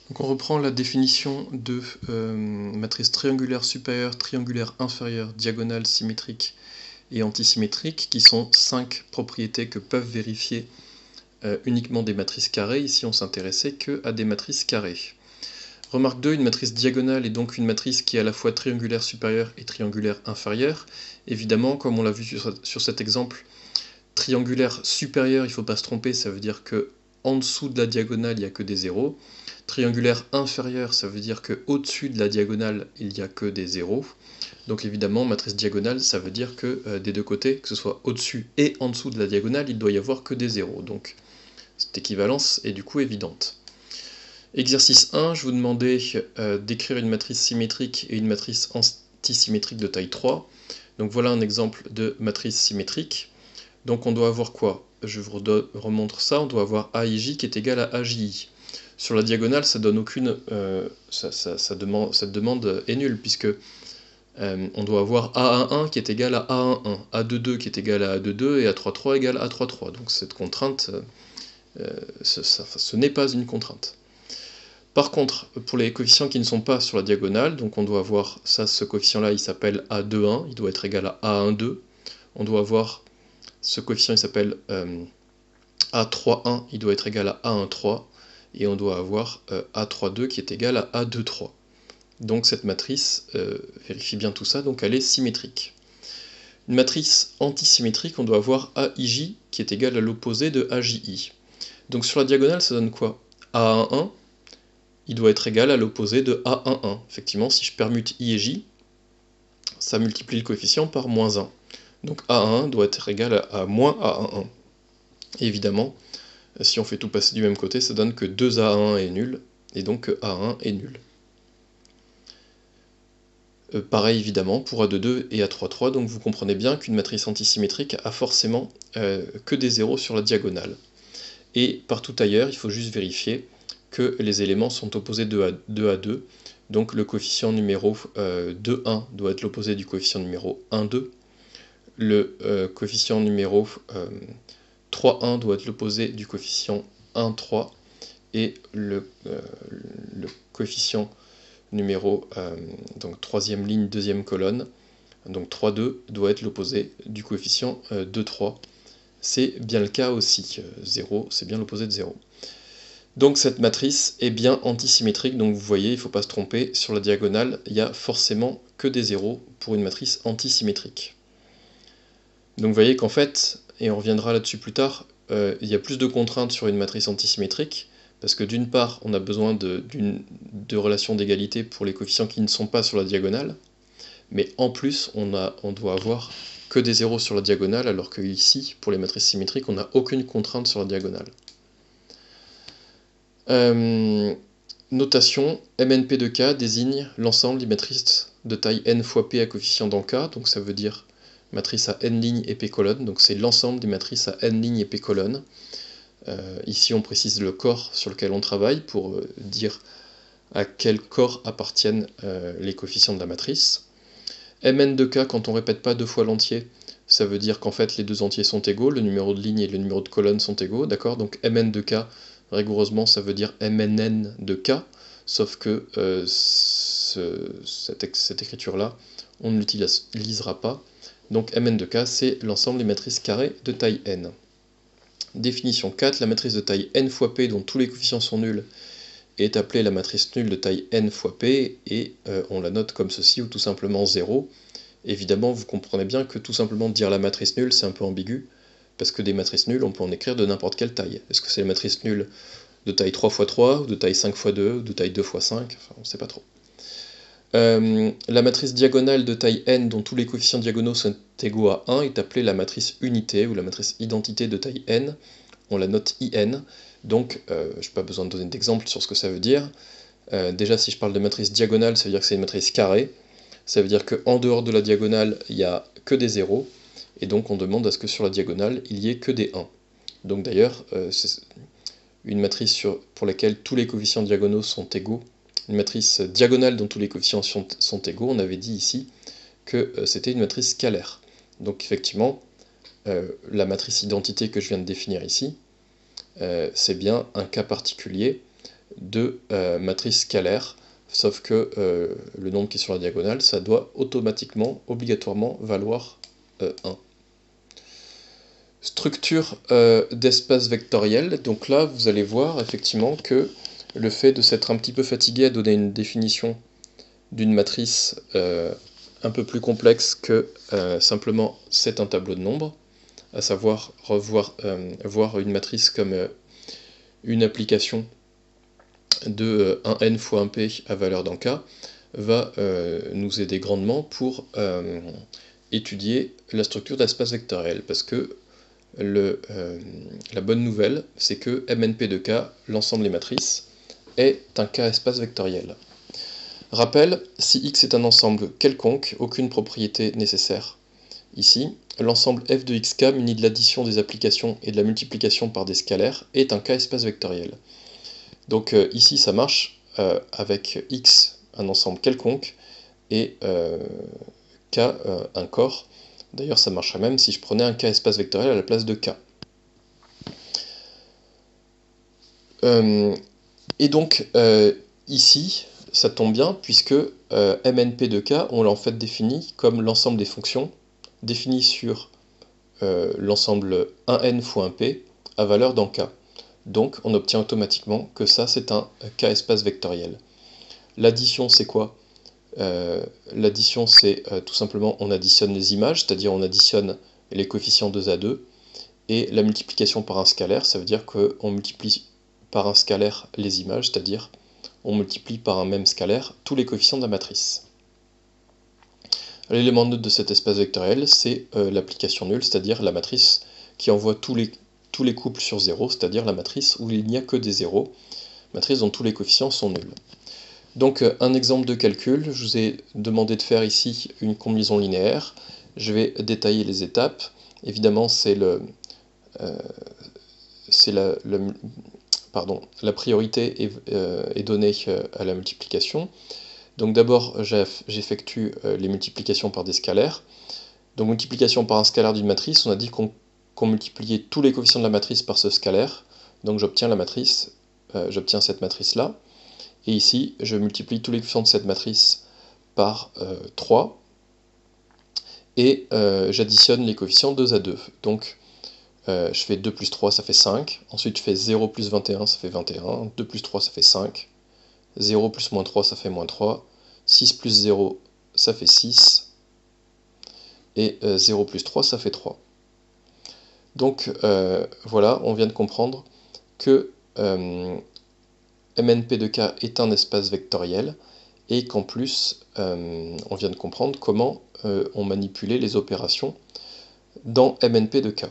Donc on reprend la définition de matrice triangulaire supérieure, triangulaire inférieure, diagonale, symétrique et antisymétrique, qui sont 5 propriétés que peuvent vérifier uniquement des matrices carrées. Ici on s'intéressait que à des matrices carrées. Remarque 2, une matrice diagonale est donc une matrice qui est à la fois triangulaire supérieure et triangulaire inférieure. Évidemment, comme on l'a vu sur cet exemple, triangulaire supérieur, il ne faut pas se tromper, ça veut dire que en dessous de la diagonale, il n'y a que des zéros. Triangulaire inférieur, ça veut dire qu'au-dessus de la diagonale, il n'y a que des zéros. Donc évidemment, matrice diagonale, ça veut dire que des deux côtés, que ce soit au-dessus et en dessous de la diagonale, il doit y avoir que des zéros. Donc cette équivalence est du coup évidente. Exercice 1, je vous demandais d'écrire une matrice symétrique et une matrice antisymétrique de taille 3. Donc voilà un exemple de matrice symétrique. Donc on doit avoir quoi? Je vous remontre ça, on doit avoir AIJ qui est égal à AJI. Sur la diagonale, ça donne aucune. Cette demande est nulle, puisque on doit avoir A11 qui est égal à A11, A22 qui est égal à A22 et A33 égale à A33. Donc cette contrainte, ce n'est pas une contrainte. Par contre, pour les coefficients qui ne sont pas sur la diagonale, donc on doit avoir ça, ce coefficient-là, il s'appelle A21, il doit être égal à A12. On doit avoir ce coefficient, il s'appelle A31, il doit être égal à A13. Et on doit avoir A32 qui est égal à A23. Donc cette matrice vérifie bien tout ça, donc elle est symétrique. Une matrice antisymétrique, on doit avoir AIJ qui est égal à l'opposé de AJI. Donc sur la diagonale, ça donne quoi? A11, il doit être égal à l'opposé de A11. Effectivement, si je permute I et J, ça multiplie le coefficient par moins 1. Donc A11 doit être égal à moins A11. Et évidemment, si on fait tout passer du même côté, ça donne que 2A1 est nul, et donc que A1 est nul. Pareil évidemment pour A22 et A33, donc vous comprenez bien qu'une matrice antisymétrique a forcément que des zéros sur la diagonale. Et partout ailleurs, il faut juste vérifier que les éléments sont opposés 2 à 2, donc le coefficient numéro 2,1 doit être l'opposé du coefficient numéro 1,2, le coefficient numéro 3,1 doit être l'opposé du coefficient 1,3, et le coefficient numéro, donc troisième ligne, deuxième colonne, donc 3,2 doit être l'opposé du coefficient 2,3. C'est bien le cas aussi, 0, c'est bien l'opposé de 0. Donc cette matrice est bien antisymétrique, donc vous voyez, il ne faut pas se tromper, sur la diagonale, il n'y a forcément que des zéros pour une matrice antisymétrique. Donc vous voyez qu'en fait, et on reviendra là-dessus plus tard, il y a plus de contraintes sur une matrice antisymétrique, parce que d'une part, on a besoin de relations d'égalité pour les coefficients qui ne sont pas sur la diagonale, mais en plus, on doit avoir que des zéros sur la diagonale, alors que ici, pour les matrices symétriques, on n'a aucune contrainte sur la diagonale. Notation, MNP de K désigne l'ensemble des matrices de taille n fois P à coefficient dans K, donc ça veut dire matrice à n lignes et P colonnes, donc c'est l'ensemble des matrices à n lignes et P colonnes. Ici on précise le corps sur lequel on travaille pour dire à quel corps appartiennent les coefficients de la matrice. Mn de K, quand on répète pas deux fois l'entier, ça veut dire qu'en fait les deux entiers sont égaux, le numéro de ligne et le numéro de colonne sont égaux, d'accord? Donc Mn de K, rigoureusement, ça veut dire MNN de K, sauf que cette écriture-là, on ne l'utilisera pas. Donc Mn de K, c'est l'ensemble des matrices carrées de taille n. Définition 4, la matrice de taille n fois P dont tous les coefficients sont nuls est appelée la matrice nulle de taille n fois P, et on la note comme ceci, ou tout simplement 0. Évidemment, vous comprenez bien que tout simplement dire la matrice nulle, c'est un peu ambigu, parce que des matrices nulles, on peut en écrire de n'importe quelle taille. Est-ce que c'est la matrice nulle de taille 3 x 3, ou de taille 5 x 2, ou de taille 2 x 5, enfin on ne sait pas trop. La matrice diagonale de taille n dont tous les coefficients diagonaux sont égaux à 1 est appelée la matrice unité, ou la matrice identité de taille n, on la note IN, donc je n'ai pas besoin de donner d'exemple sur ce que ça veut dire. Déjà si je parle de matrice diagonale, ça veut dire que c'est une matrice carrée, ça veut dire qu'en dehors de la diagonale, il n'y a que des zéros, et donc on demande à ce que sur la diagonale, il n'y ait que des 1. Donc d'ailleurs, c'est une matrice pour laquelle tous les coefficients diagonaux sont égaux, une matrice diagonale dont tous les coefficients sont égaux, on avait dit ici que c'était une matrice scalaire. Donc effectivement, la matrice identité que je viens de définir ici, c'est bien un cas particulier de matrice scalaire, sauf que le nombre qui est sur la diagonale, ça doit automatiquement, obligatoirement valoir 1. Structure d'espace vectoriel, donc là vous allez voir effectivement que le fait de s'être un petit peu fatigué à donner une définition d'une matrice un peu plus complexe que simplement c'est un tableau de nombres, à savoir voir une matrice comme une application de 1n fois 1p à valeur dans K, va nous aider grandement pour étudier la structure d'espace vectoriel, parce que la bonne nouvelle, c'est que MNP de K, l'ensemble des matrices, est un K espace vectoriel. Rappel, si X est un ensemble quelconque, aucune propriété nécessaire. Ici, l'ensemble f de xk muni de l'addition des applications et de la multiplication par des scalaires est un K espace vectoriel. Donc ici, ça marche avec X, un ensemble quelconque, et K, un corps. D'ailleurs, ça marcherait même si je prenais un K espace vectoriel à la place de K. Et donc, ici, ça tombe bien, puisque MNP de K, on l'a en fait défini comme l'ensemble des fonctions définies sur l'ensemble 1n fois 1p à valeur dans K. Donc, on obtient automatiquement que ça, c'est un K espace vectoriel. L'addition, c'est quoi ? L'addition, c'est tout simplement on additionne les images, c'est-à-dire on additionne les coefficients 2 à 2, et la multiplication par un scalaire, ça veut dire qu'on multiplie par un scalaire les images, c'est-à-dire on multiplie par un même scalaire tous les coefficients de la matrice. L'élément neutre de cet espace vectoriel, c'est l'application nulle, c'est-à-dire la matrice qui envoie tous les couples sur 0, c'est-à-dire la matrice où il n'y a que des zéros, matrice dont tous les coefficients sont nuls. Donc un exemple de calcul, je vous ai demandé de faire ici une combinaison linéaire. Je vais détailler les étapes. Évidemment, la priorité est donnée à la multiplication. Donc d'abord, j'effectue les multiplications par des scalaires. Donc multiplication par un scalaire d'une matrice, on a dit qu'on multipliait tous les coefficients de la matrice par ce scalaire. Donc j'obtiens cette matrice-là. Et ici, je multiplie tous les coefficients de cette matrice par 3, et j'additionne les coefficients 2 à 2. Donc, je fais 2 plus 3, ça fait 5. Ensuite, je fais 0 plus 21, ça fait 21. 2 plus 3, ça fait 5. 0 plus moins 3, ça fait moins 3. 6 plus 0, ça fait 6. Et 0 plus 3, ça fait 3. Donc, voilà, on vient de comprendre que MNP de K est un espace vectoriel, et qu'en plus, on vient de comprendre comment on manipulait les opérations dans MNP de K.